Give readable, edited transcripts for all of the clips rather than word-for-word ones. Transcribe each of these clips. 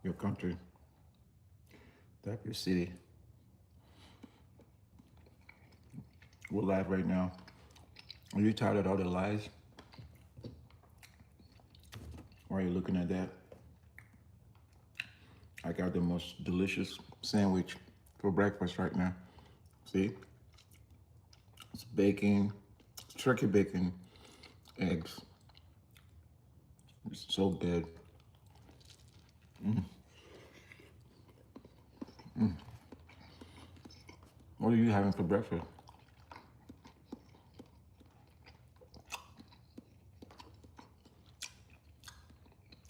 your country, tap your city. We're live right now. Are you tired of all the lies? Why are you looking at that? I got the most delicious sandwich for breakfast right now. See? It's bacon, turkey bacon, eggs. It's so good. What are you having for breakfast?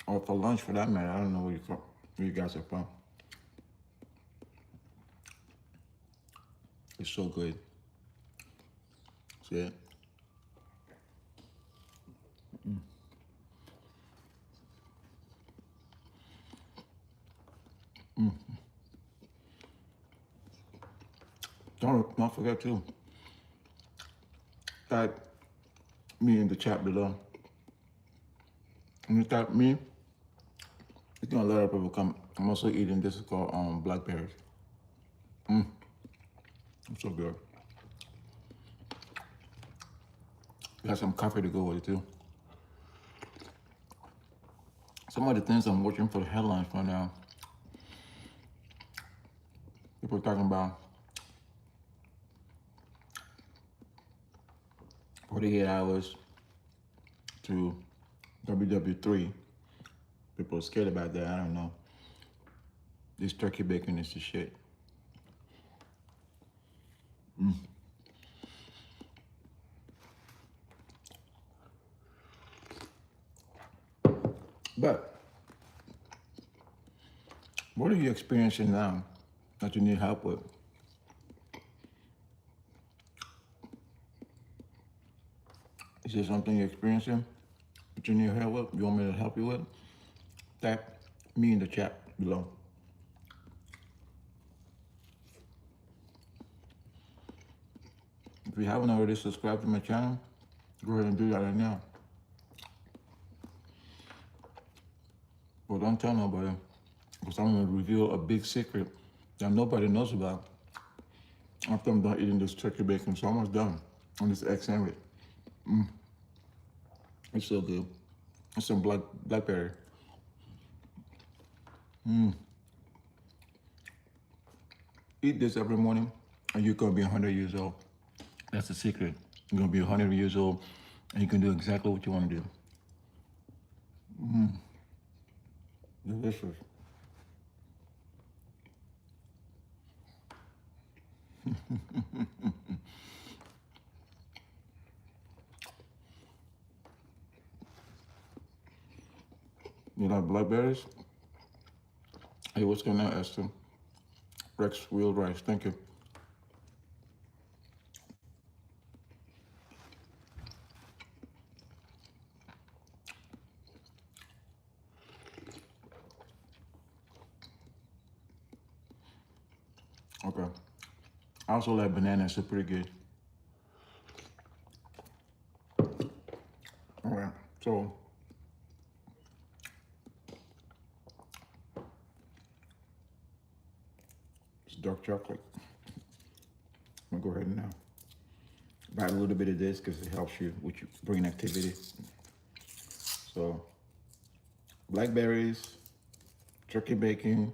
Or for lunch for that matter. I don't know where you guys are from. It's so good. See it? Don't forget to type me in the chat below. When you type me, it's gonna let people come. I'm also eating this is called blackberries. It's so good. Got some coffee to go with it too. Some of the things I'm watching for the headlines for now. People are talking about 48 hours to WW3. People are scared about that. I don't know. This turkey bacon is the shit. But what are you experiencing now that you need help with? Is there something you're experiencing that you need help with? You want me to help you with? Type me in the chat below. If you haven't already subscribed to my channel, go ahead and do that right now. But don't tell nobody, because I'm going to reveal a big secret that nobody knows about after I'm done eating this turkey bacon. So I'm almost done on this egg sandwich. It's so good. It's some blackberry. Eat this every morning and you're going to be 100 years old. That's the secret. You're going to be 100 years old and you can do exactly what you want to do. Delicious. You like blackberries? Hey, what's going on, Esther? Rex Wheel Rice, thank you. Okay. I also like bananas, they're pretty good. All right, so it's dark chocolate. I'm gonna go ahead and now buy a little bit of this because it helps you with your brain activity. So, blackberries, turkey bacon,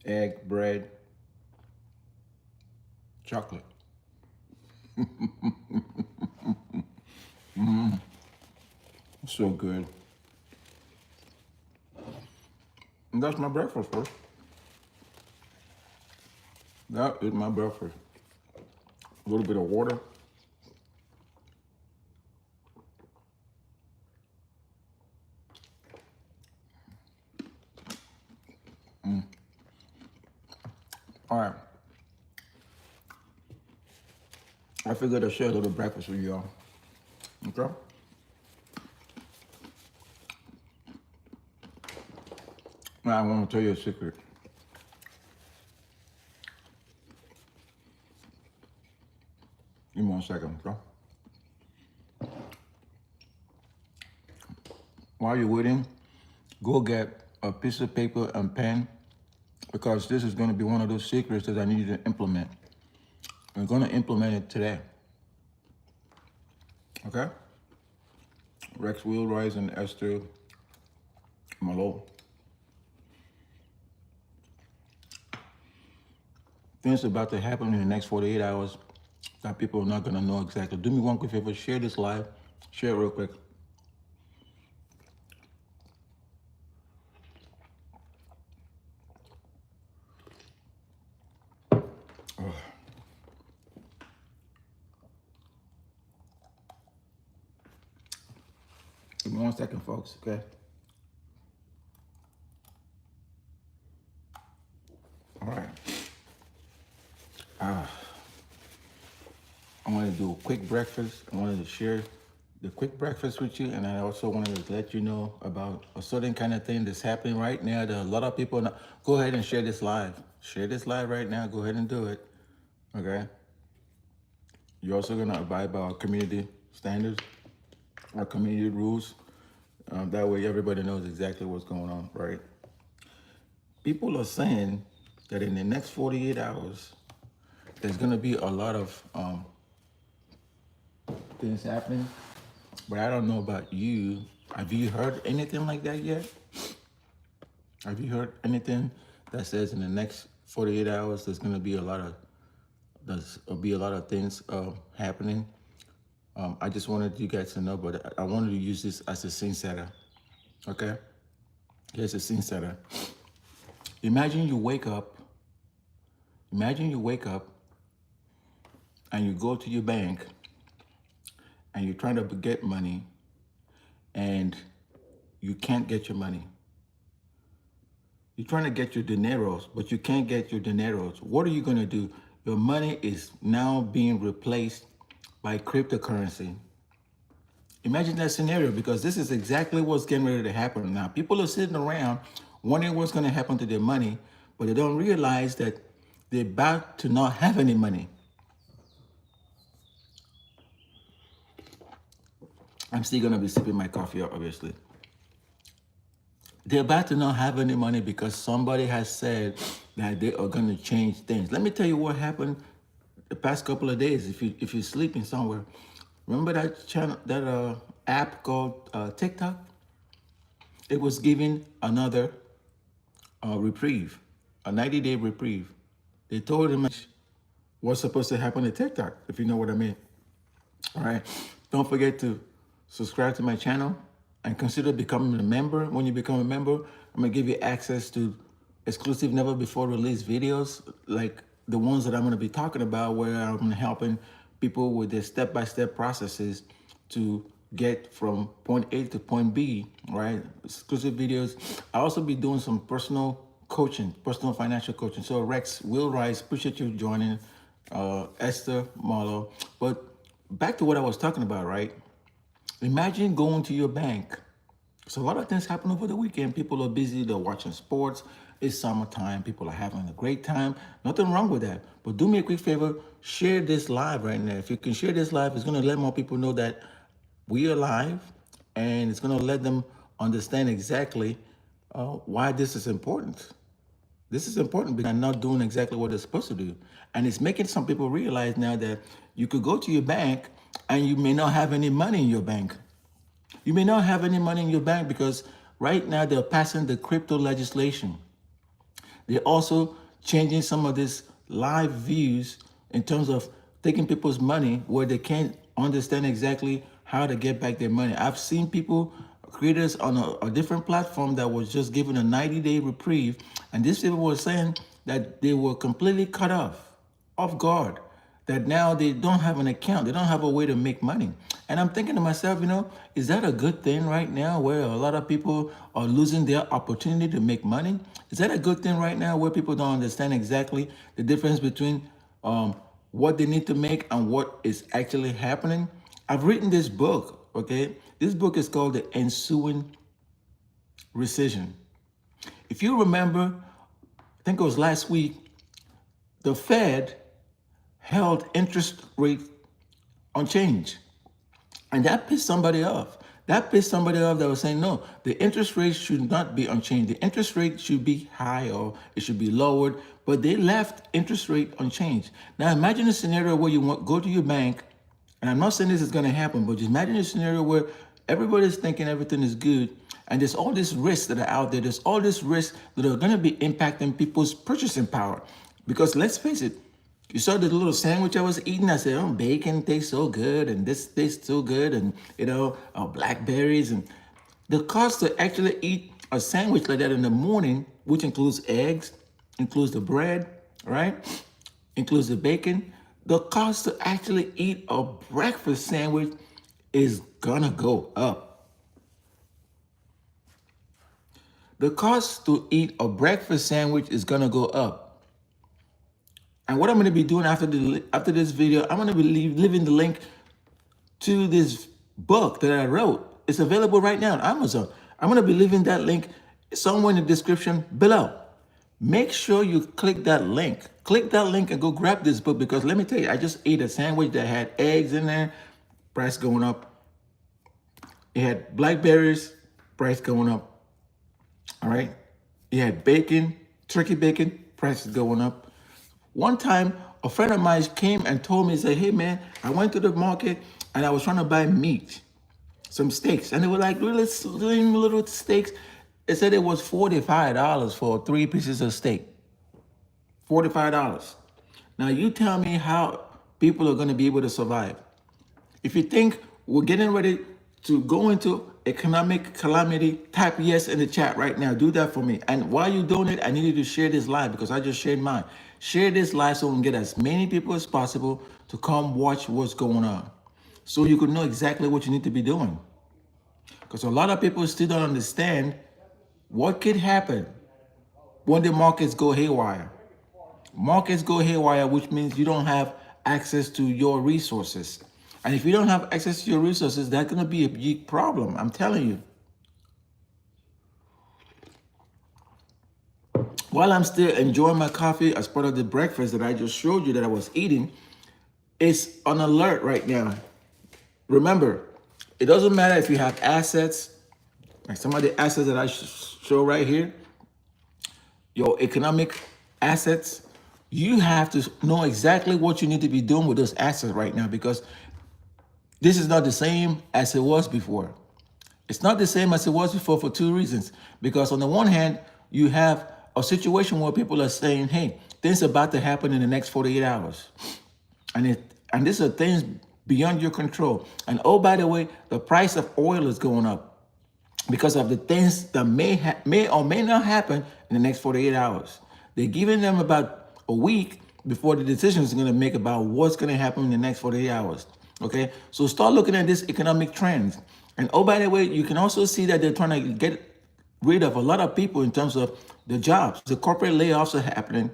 egg, bread, chocolate. So good. And that's my breakfast, folks. That is my breakfast. A little bit of water. All right. I figured I'd share a little breakfast with y'all. Okay? Now I want to tell you a secret. Give me 1 second, okay? While you're waiting, go get a piece of paper and pen because this is going to be one of those secrets that I need you to implement. I'm going to implement it today. Okay? Rex Wheelwright and Esther Malo. Things about to happen in the next 48 hours that people are not going to know exactly. Do me one quick favor, share this live. Share it real quick. Oh. Give me 1 second, folks, okay? All right. I wanted to do a quick breakfast. I wanted to share the quick breakfast with you, and I also wanted to let you know about a certain kind of thing that's happening right now that a lot of people know. Go ahead and share this live. Share this live right now. Go ahead and do it, okay? You're also going to abide by our community standards, our community rules. That way everybody knows exactly what's going on, right? People are saying that in the next 48 hours, there's going to be a lot of things happening, but I don't know about you. Have you heard anything like that yet? Have you heard anything that says in the next 48 hours there's going to be a lot of things happening? I just wanted you guys to know, but I wanted to use this as a scene setter. Okay, here's a scene setter. Imagine you wake up. Imagine you wake up and you go to your bank and you're trying to get money and you can't get your money. You're trying to get your dineros, but you can't get your dineros. What are you going to do? Your money is now being replaced by cryptocurrency. Imagine that scenario, because this is exactly what's getting ready to happen now. People are sitting around wondering what's going to happen to their money, but they don't realize that they're about to not have any money. I'm still going to be sipping my coffee, obviously. They're about to not have any money because somebody has said that they are going to change things. Let me tell you what happened the past couple of days. If you're sleeping somewhere, remember that channel, that app called TikTok? It was giving another reprieve, a 90-day reprieve. They told him what's supposed to happen to TikTok, if you know what I mean. All right. Don't forget to subscribe to my channel and consider becoming a member. When you become a member, I'm going to give you access to exclusive, never before released videos like the ones that I'm going to be talking about, where I'm helping people with their step-by-step processes to get from point A to point B, right? Exclusive videos. I'll also be doing some personal coaching, personal financial coaching. So Rex Wheelwright, appreciate you joining, Esther Marlowe. But back to what I was talking about, right? Imagine going to your bank. So a lot of things happen over the weekend. People are busy, they're watching sports. It's summertime, people are having a great time. Nothing wrong with that. But do me a quick favor, share this live right now. If you can share this live, it's gonna let more people know that we are live, and it's gonna let them understand exactly why this is important. This is important because they're not doing exactly what they're supposed to do. And it's making some people realize now that you could go to your bank and you may not have any money in your bank. You may not have any money in your bank because right now they're passing the crypto legislation. They're also changing some of these live views in terms of taking people's money where they can't understand exactly how to get back their money. I've seen people, creators on a different platform that was just given a 90-day reprieve, and these people were saying that they were completely cut off guard, that now they don't have an account, they don't have a way to make money. And I'm thinking to myself, is that a good thing right now where a lot of people are losing their opportunity to make money? Is that a good thing right now where people don't understand exactly the difference between what they need to make and what is actually happening? I've written this book, okay? This book is called The Ensuing Recession. If you remember, I think it was last week, the Fed held interest rates unchanged. And that pissed somebody off. That pissed somebody off that was saying, no, the interest rate should not be unchanged. The interest rate should be high or it should be lowered, but they left interest rate unchanged. Now imagine a scenario where you go to your bank, and I'm not saying this is going to happen, but just imagine a scenario where everybody's thinking everything is good, and there's all these risks that are out there. There's all these risks that are going to be impacting people's purchasing power. Because let's face it, you saw the little sandwich I was eating. I said, oh, bacon tastes so good, and this tastes so good, and blackberries. And the cost to actually eat a sandwich like that in the morning, which includes eggs, includes the bread, right? Includes the bacon. The cost to actually eat a breakfast sandwich is gonna go up. The cost to eat a breakfast sandwich is gonna go up. And what I'm going to be doing after this video, I'm going to be leaving the link to this book that I wrote. It's available right now on Amazon. I'm going to be leaving that link somewhere in the description below. Make sure you click that link. Click that link and go grab this book, because let me tell you, I just ate a sandwich that had eggs in there, price going up. It had blackberries, price going up. All right. It had bacon, turkey bacon, price is going up. One time, a friend of mine came and told me, said, hey man, I went to the market and I was trying to buy meat, some steaks. And they were like really slim little steaks. It said it was $45 for 3 pieces of steak. $45. Now you tell me how people are going to be able to survive. If you think we're getting ready to go into economic calamity, type yes in the chat right now. Do that for me. And while you're doing it, I need you to share this live, because I just shared mine. Share this live so we can get as many people as possible to come watch what's going on, so you can know exactly what you need to be doing. Because a lot of people still don't understand what could happen when the markets go haywire. Markets go haywire, which means you don't have access to your resources. And if you don't have access to your resources, that's going to be a big problem. I'm telling you. While I'm still enjoying my coffee as part of the breakfast that I just showed you that I was eating, it's on alert right now. Remember, it doesn't matter if you have assets, like some of the assets that I show right here, your economic assets, you have to know exactly what you need to be doing with those assets right now, because this is not the same as it was before. It's not the same as it was before for two reasons. Because on the one hand, you have a situation where people are saying, hey, things are about to happen in the next 48 hours. And these are things beyond your control. And oh, by the way, the price of oil is going up because of the things that may or may not happen in the next 48 hours. They're giving them about a week before the decision is going to make about what's going to happen in the next 48 hours. Okay, so start looking at this economic trends. And oh, by the way, you can also see that they're trying to get rid of a lot of people in terms of the jobs. The corporate layoffs are happening.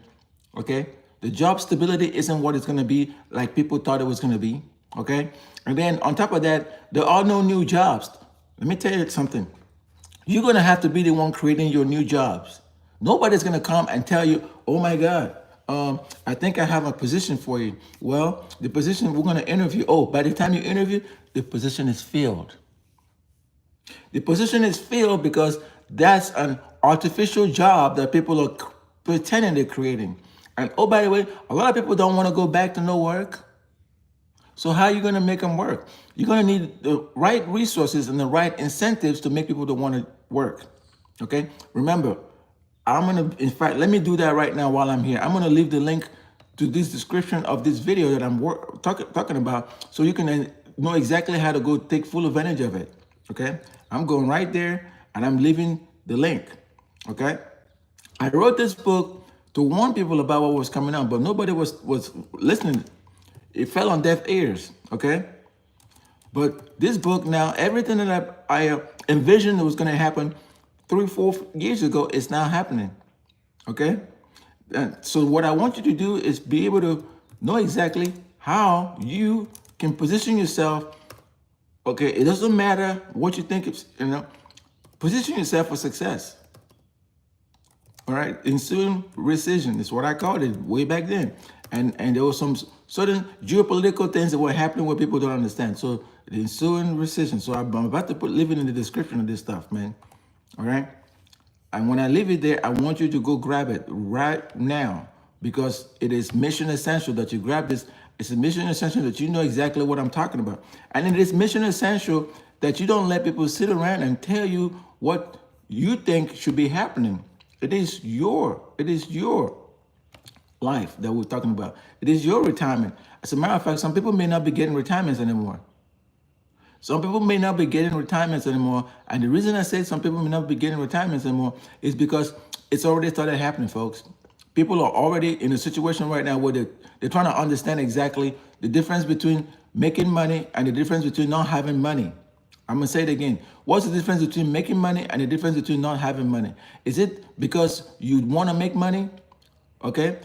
Okay, the job stability isn't what it's going to be like people thought it was going to be. Okay, and then on top of that, there are no new jobs. Let me tell you something. You're going to have to be the one creating your new jobs. Nobody's going to come and tell you, oh my God, I think I have a position for you. Well, the position we're going to interview, oh, by the time you interview, the position is filled. The position is filled because that's an artificial job that people are pretending they're creating. And oh, by the way, a lot of people don't want to go back to no work. So how are you going to make them work? You're going to need the right resources and the right incentives to make people to want to work. Okay? Remember, in fact, let me do that right now while I'm here. I'm going to leave the link to this description of this video that I'm talking about, so you can know exactly how to go take full advantage of it. Okay? I'm going right there and I'm leaving the link. Okay? I wrote this book to warn people about what was coming out, but nobody was listening. It fell on deaf ears. Okay? But this book now, everything that I envisioned that was going to happen 3-4 years ago is now happening. Okay? And so what I want you to do is be able to know exactly how you can position yourself. Okay, it doesn't matter what you think it's, position yourself for success. All right, ensuing recession is what I called it way back then. And there was some certain geopolitical things that were happening where people don't understand. So The ensuing recession. So I'm about to put leave it in the description of this stuff, man. All right. And when I leave it there, I want you to go grab it right now because it is mission essential that you grab this. It's a mission essential that you know exactly what I'm talking about. And it is mission essential that you don't let people sit around and tell you what you think should be happening. It is your life that we're talking about. It is your retirement. As a matter of fact, some people may not be getting retirements anymore. Some people may not be getting retirements anymore. And the reason I say some people may not be getting retirements anymore is because it's already started happening, folks. People are already in a situation right now where they're trying to understand exactly the difference between making money and the difference between not having money. I'm going to say it again. What's the difference between making money and the difference between not having money? Is it because you want to make money? Okay?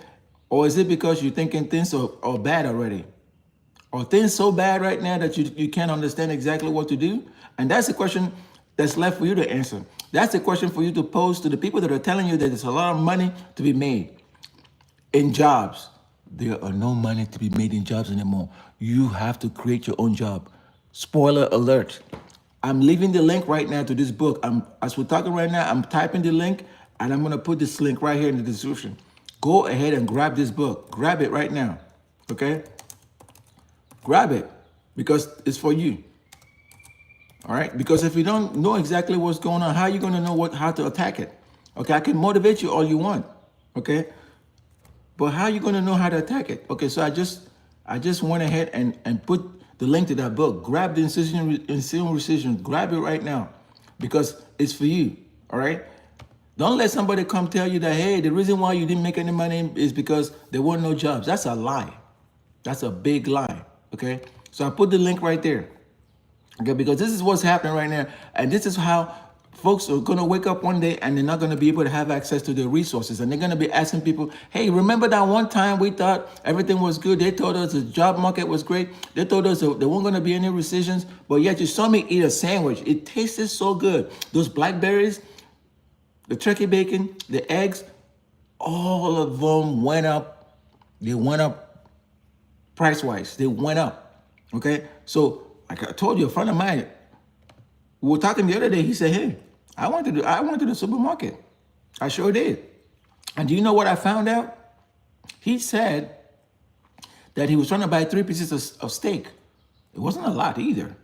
Or is it because you're thinking things are bad already? Are things so bad right now that you can't understand exactly what to do? And that's the question that's left for you to answer. That's the question for you to pose to the people that are telling you that there's a lot of money to be made in jobs. There are no money to be made in jobs anymore. You have to create your own job. Spoiler alert. I'm leaving the link right now to this book. As we're talking right now, I'm typing the link and I'm going to put this link right here in the description. Go ahead and grab this book. Grab it right now. Okay? Grab it because it's for you. All right? Because if you don't know exactly what's going on, how are you going to know how to attack it? Okay, I can motivate you all you want. Okay? But how are you going to know how to attack it? Okay, so I just went ahead and put the link to that book. Grab the Ensuing Recession. Grab it right now because it's for you. All right? Don't let somebody come tell you that, hey, the reason why you didn't make any money is because there weren't no jobs. That's a lie. That's a big lie. Okay, so I put the link right there. Okay, because this is what's happening right now, and this is how folks are going to wake up one day and they're not going to be able to have access to their resources, and they're going to be asking people, hey, remember that one time we thought everything was good? They told us the job market was great. They told us there weren't going to be any recessions, but yet you saw me eat a sandwich. It tasted so good. Those blackberries, the turkey bacon, the eggs, all of them went up. They went up price-wise. They went up. Okay? So, like I told you, a friend of mine, we were talking the other day, he said, hey, I went to the supermarket. I sure did. And do you know what I found out? He said that he was trying to buy 3 pieces of steak. It wasn't a lot either.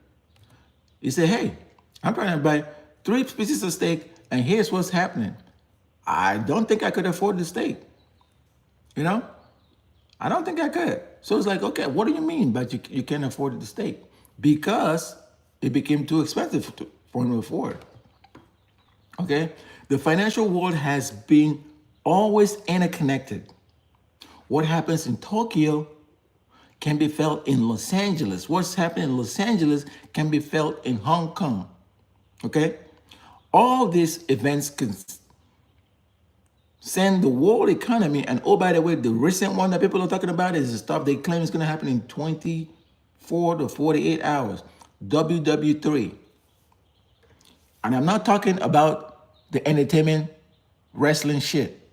He said, hey, I'm trying to buy 3 pieces of steak, and here's what's happening. I don't think I could afford the steak. You know? I don't think I could. So it's like, okay, what do you mean but you can't afford the steak? Because it became too expensive for him to afford. Okay? The financial world has been always interconnected. What happens in Tokyo can be felt in Los Angeles. What's happening in Los Angeles can be felt in Hong Kong. Okay? All these events can send the world economy, and oh, by the way, the recent one that people are talking about is the stuff they claim is going to happen in 24 to 48 hours, WW3. And I'm not talking about the entertainment wrestling shit.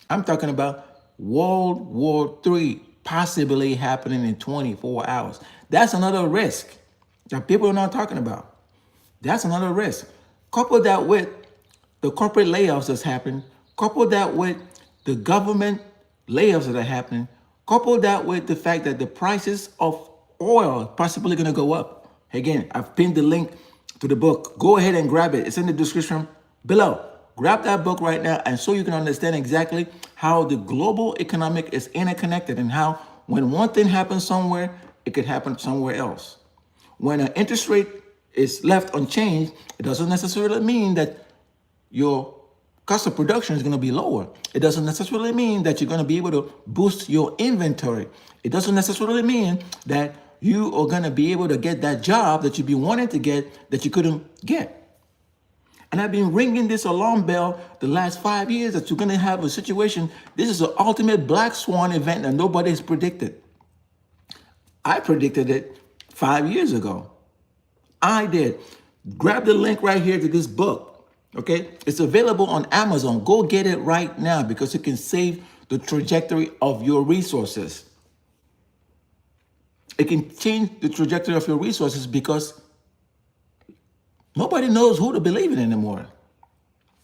I'm talking about World War III possibly happening in 24 hours. That's another risk that people are not talking about. That's another risk. Couple that with the corporate layoffs that's happening. Couple that with the government layoffs that are happening. Couple that with the fact that the prices of oil are possibly going to go up. Again, I've pinned the link to the book. Go ahead and grab it. It's in the description below. Grab that book right now, and so you can understand exactly how the global economic is interconnected and how when one thing happens somewhere, it could happen somewhere else. When an interest rate is left unchanged, it doesn't necessarily mean that your cost of production is going to be lower. It doesn't necessarily mean that you're going to be able to boost your inventory. It doesn't necessarily mean that you are going to be able to get that job that you've been wanting to get that you couldn't get. And I've been ringing this alarm bell the last 5 years that you're going to have a situation. This is the ultimate black swan event that nobody has predicted. I predicted it 5 years ago. I did. Grab the link right here to this book. Okay, it's available on Amazon. Go get it right now because it can save the trajectory of your resources. It can change the trajectory of your resources because nobody knows who to believe in anymore.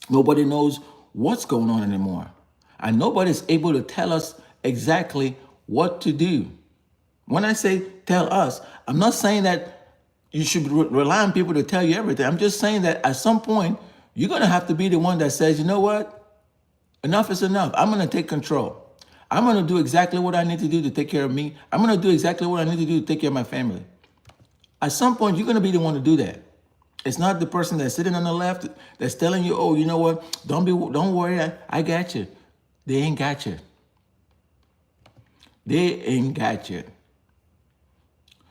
Nobody knows what's going on anymore. And nobody's able to tell us exactly what to do. When I say tell us, I'm not saying that you should rely on people to tell you everything. I'm just saying that at some point, you're going to have to be the one that says, you know what? Enough is enough. I'm going to take control. I'm going to do exactly what I need to do to take care of me. I'm going to do exactly what I need to do to take care of my family. At some point, you're going to be the one to do that. It's not the person that's sitting on the left that's telling you, oh, you know what? Don't worry, I got you. They ain't got you. They ain't got you.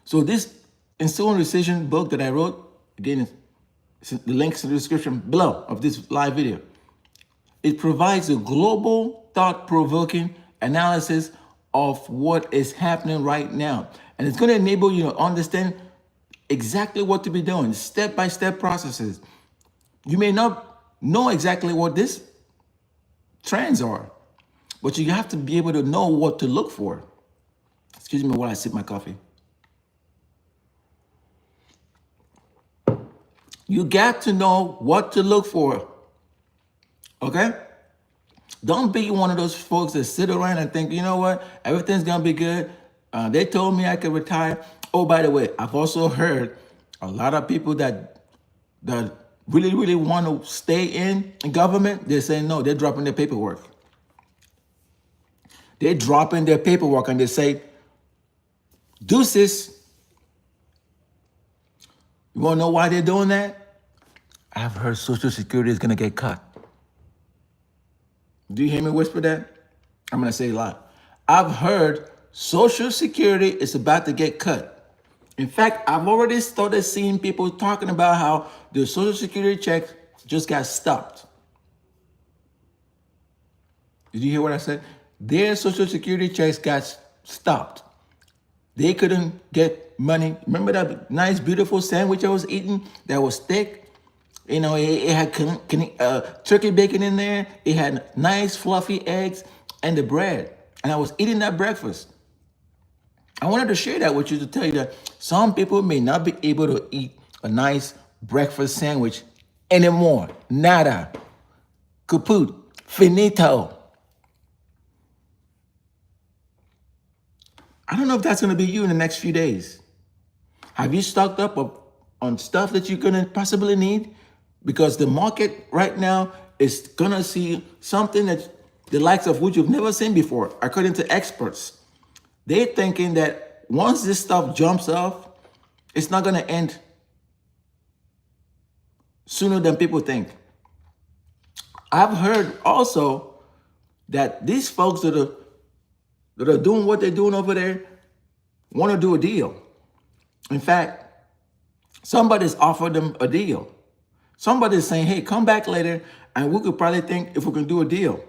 So this Ensuing Recession book that I wrote, again, the links in the description below of this live video. It provides a global, thought-provoking analysis of what is happening right now. And it's going to enable you to understand exactly what to be doing, step-by-step processes. You may not know exactly what these trends are, but you have to be able to know what to look for. Excuse me while I sip my coffee. You got to know what to look for, okay? Don't be one of those folks that sit around and think, you know what, everything's gonna be good. They told me I could retire. Oh, by the way, I've also heard a lot of people that really want to stay in government. They're saying no. They're dropping their paperwork. They're dropping their paperwork and they say, deuces. You want to know why they're doing that? I've heard Social Security is going to get cut. Do you hear me whisper that? I'm going to say a lot. I've heard Social Security is about to get cut. In fact, I've already started seeing people talking about how the Social Security check just got stopped. Did you hear what I said? Their Social Security checks got stopped. They couldn't get money. Remember that nice, beautiful sandwich I was eating that was thick? You know, it had turkey bacon in there. It had nice, fluffy eggs and the bread. And I was eating that breakfast. I wanted to share that with you to tell you that some people may not be able to eat a nice breakfast sandwich anymore. Nada. Kaput. Finito. I don't know if that's going to be you in the next few days. Have you stocked up on stuff that you're going to possibly need? Because the market right now is going to see something that the likes of which you've never seen before, according to experts. They're thinking that once this stuff jumps off, it's not going to end sooner than people think. I've heard also that these folks that are doing what they're doing over there want to do a deal. In fact, somebody's offered them a deal. Somebody's saying, hey, come back later and we could probably think if we can do a deal.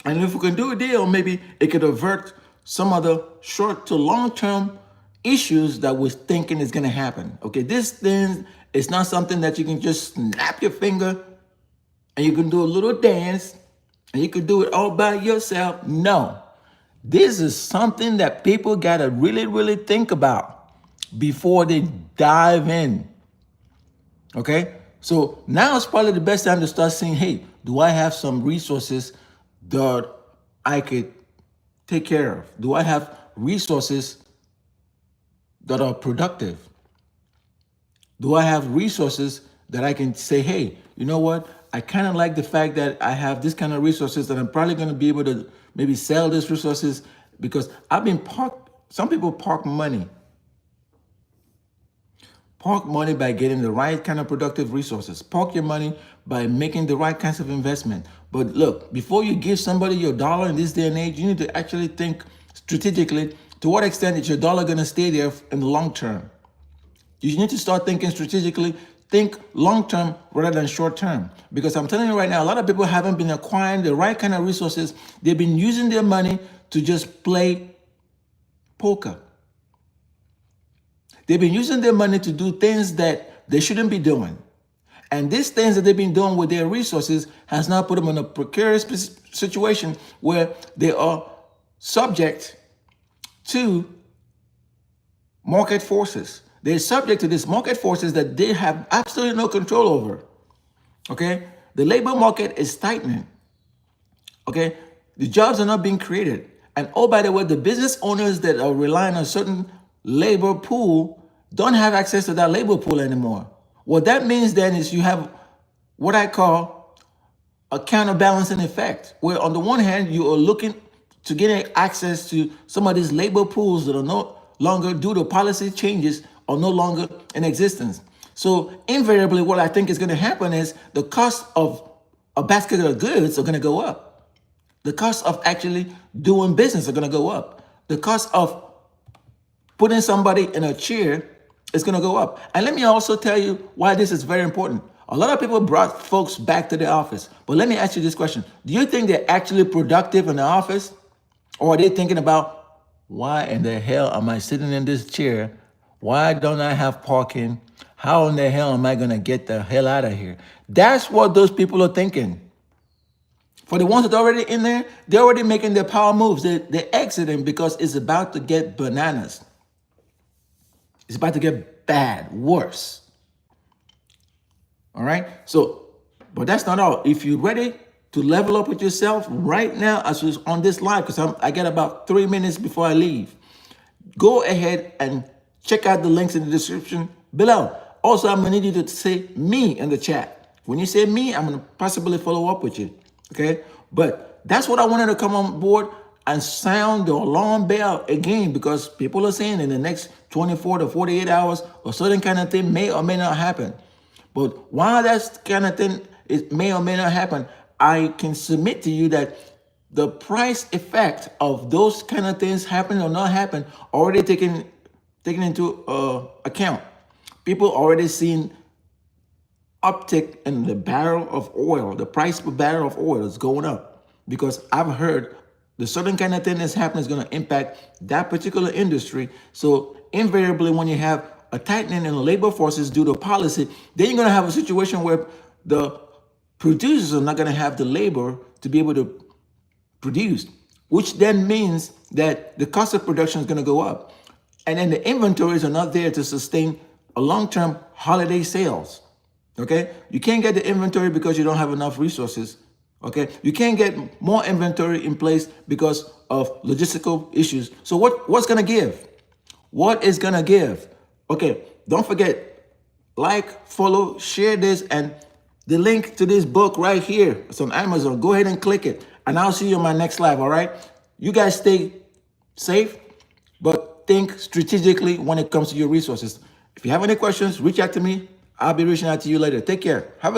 And if we can do a deal, maybe it could avert some of the short to long-term issues that we're thinking is going to happen. Okay, this thing is not something that you can just snap your finger and you can do a little dance and you can do it all by yourself. No, this is something that people got to really think about before they dive in. Okay, so now it's probably the best time to start saying, hey, do I have some resources that I could take care of? Do I have resources that are productive? Do I have resources that I can say, hey, you know what? I kind of like the fact that I have this kind of resources that I'm probably going to be able to maybe sell these resources because I've been parked. Some people park money. Park money by getting the right kind of productive resources. Park your money by making the right kinds of investment. But look, before you give somebody your dollar in this day and age, you need to actually think strategically to what extent is your dollar going to stay there in the long term. You need to start thinking strategically, think long term rather than short term. Because I'm telling you right now, a lot of people haven't been acquiring the right kind of resources. They've been using their money to just play poker. They've been using their money to do things that they shouldn't be doing. And these things that they've been doing with their resources has now put them in a precarious situation where they are subject to market forces. They're subject to these market forces that they have absolutely no control over. Okay? The labor market is tightening. Okay? The jobs are not being created. And oh, by the way, the business owners that are relying on a certain labor pool don't have access to that labor pool anymore. What that means then is you have what I call a counterbalancing effect, where on the one hand, you are looking to get access to some of these labor pools that are no longer, due to policy changes, are no longer in existence. So invariably, what I think is going to happen is the cost of a basket of goods are going to go up. The cost of actually doing business are going to go up. The cost of putting somebody in a chair is going to go up. And let me also tell you why this is very important. A lot of people brought folks back to the office. But let me ask you this question. Do you think they're actually productive in the office? Or are they thinking about, why in the hell am I sitting in this chair? Why don't I have parking? How in the hell am I going to get the hell out of here? That's what those people are thinking. For the ones that are already in there, they're already making their power moves. They're exiting because it's about to get bananas. It's about to get bad, worse. All right? So, but that's not all. If you're ready to level up with yourself right now, as was on this live, because I get about 3 minutes before I leave, go ahead and check out the links in the description below. Also, I'm going to need you to say me in the chat. When you say me, I'm going to possibly follow up with you. Okay? But that's what I wanted to come on board and sound the alarm bell again, because people are saying in the next 24 to 48 hours, a certain kind of thing may or may not happen. But while that kind of thing it may or may not happen, I can submit to you that the price effect of those kind of things happen or not happen already taken into account. People already seen uptick in the barrel of oil. The price per barrel of oil is going up, because I've heard the certain kind of thing that's happening is going to impact that particular industry. So invariably, when you have a tightening in the labor forces due to policy, then you're going to have a situation where the producers are not going to have the labor to be able to produce, which then means that the cost of production is going to go up. And then the inventories are not there to sustain a long-term holiday sales. Okay? You can't get the inventory because you don't have enough resources. Okay? You can't get more inventory in place because of logistical issues. So what's going to give? What is going to give? Okay, don't forget, like, follow, share this, and the link to this book right here. It's on Amazon. Go ahead and click it, and I'll see you on my next live, all right? You guys stay safe, but think strategically when it comes to your resources. If you have any questions, reach out to me. I'll be reaching out to you later. Take care. Have a